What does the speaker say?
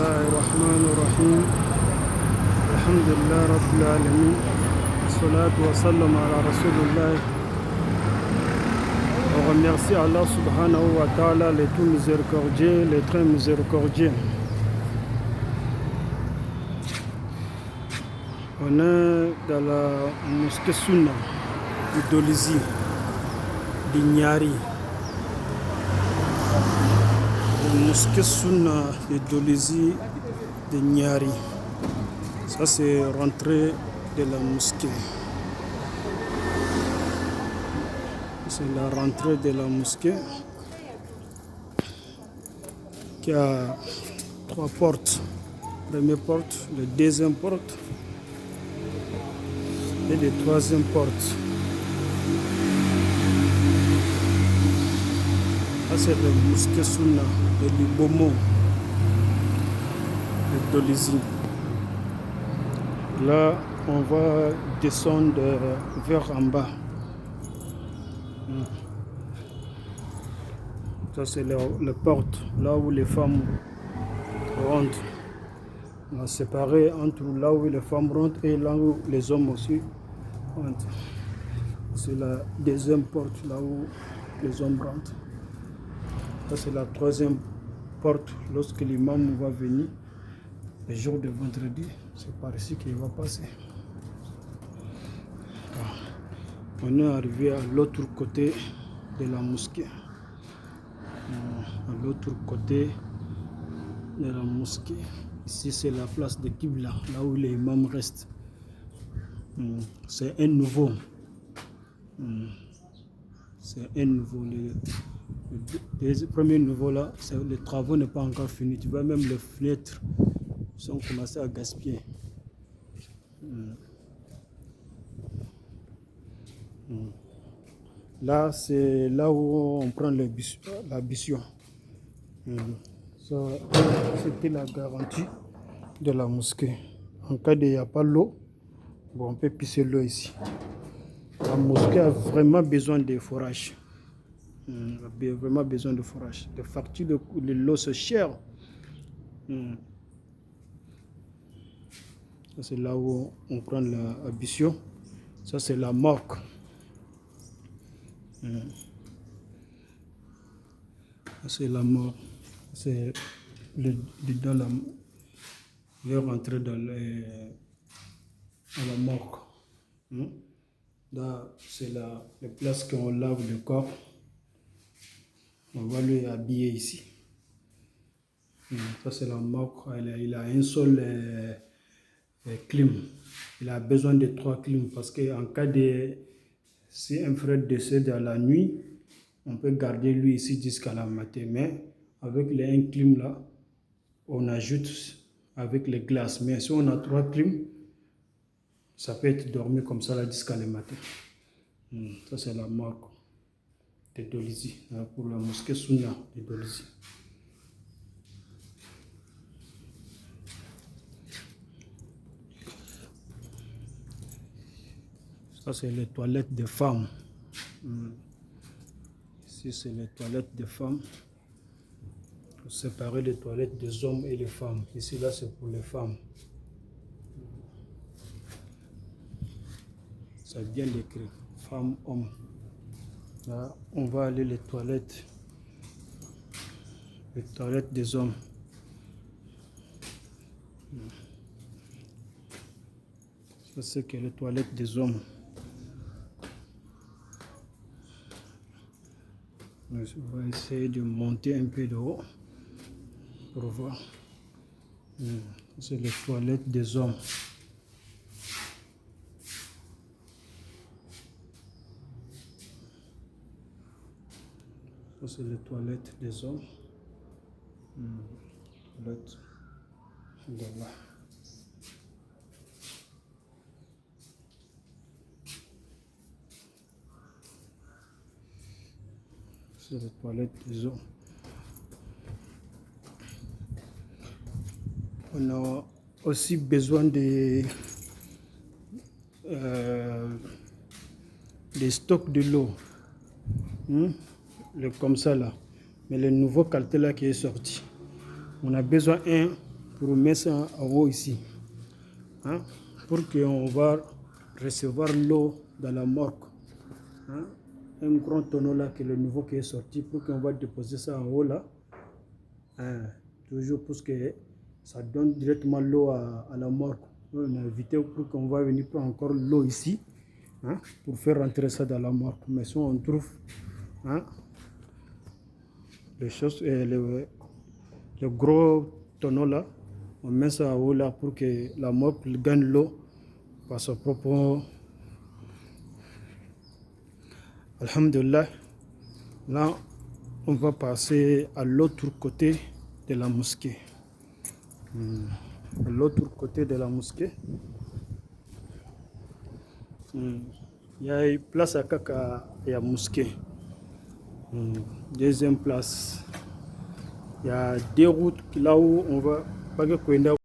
الله الرحمن الرحيم الحمد لله رب العالمين والصلاة والسلام على رسول الله. On remercie Allah subhanahu wa ta'ala, le tout miséricordieux, le très miséricordieux. On est dans la mosquée Sunna de Dolisie, de Nyari. La mosquée Sunna de Dolisie de Nyari. Ça c'est rentrée de la mosquée. C'est la rentrée de la mosquée qui a 3 portes. Première porte, la deuxième porte et la troisième porte. Ça c'est la mosquée Sunna de Libomo de Dolisie. Là, on va descendre vers en bas. Ça c'est la porte, là où les femmes rentrent. On a séparé entre là où les femmes rentrent et là où les hommes aussi rentrent. C'est la deuxième porte, là où les hommes rentrent. Ça c'est la troisième porte lorsque l'imam va venir. Le jour de vendredi, c'est par ici qu'il va passer. On est arrivé à l'autre côté de la mosquée. À l'autre côté de la mosquée. Ici, c'est la place de Qibla, là où les imams restent. C'est un nouveau. C'est un nouveau. Le premier nouveau là, les travaux n'est pas encore finis. Tu vois, même les fenêtres sont commencées à gaspiller. Là, c'est là où on prend l'ablution. Ça, c'était la garantie de la mosquée. En cas de il n'y a pas l'eau, bon, on peut pisser l'eau ici. La mosquée a vraiment besoin de forage. Elle a vraiment besoin de forage. Les factures de l'eau, c'est cher. Ça, c'est là où on prend l'ablution. Ça, c'est la morgue. C'est la mort. C'est dans la. Il est rentré dans la morgue. Là, c'est la place qu'on lave le corps. On va lui habiller ici. Ça, c'est la morgue. Il a un seul clim. Il a besoin de 3 clims parce qu'en cas de. Si un frère décède à la nuit, on peut garder lui ici jusqu'à la matin. Mais avec les 1 clim là, on ajoute avec les glaces. Mais si on a 3 clims, ça peut être dormi comme ça là jusqu'à le matin. Ça c'est la marque de Dolisie, pour la mosquée Sunna de Dolisie. Ça c'est les toilettes des femmes. Ici c'est les toilettes des femmes. Pour séparer les toilettes des hommes et les femmes. Ici là c'est pour les femmes. Ça vient d'écrire femme, homme. Là on va aller les toilettes des hommes. Ça c'est que les toilettes des hommes. On va essayer de monter un peu de haut pour voir. C'est les toilettes des hommes. Ça c'est les toilettes des hommes. Toilettes de là. C'est les toilettes des hommes. On a aussi besoin des stocks de l'eau. Comme ça là. Mais le nouveau qualité là qui est sorti. On a besoin pour mettre ça en haut ici. Hein, pour qu'on va recevoir l'eau dans la morgue. Hein, un grand tonneau là, qui est le nouveau qui est sorti, pour qu'on va déposer ça en haut là. Hein, toujours pour que ça donne directement l'eau à la morgue. On a évité pour qu'on va venir prendre encore l'eau ici, hein, pour faire rentrer ça dans la morgue. Mais si on trouve, hein, les choses, le gros tonneau là, on met ça en haut là pour que la morgue gagne l'eau par son propre. Alhamdulillah, là on va passer à l'autre côté de la mosquée. À l'autre côté de la mosquée, il y a une place à Kaka et à mosquée. Deuxième place, il y a deux routes là où on va pas que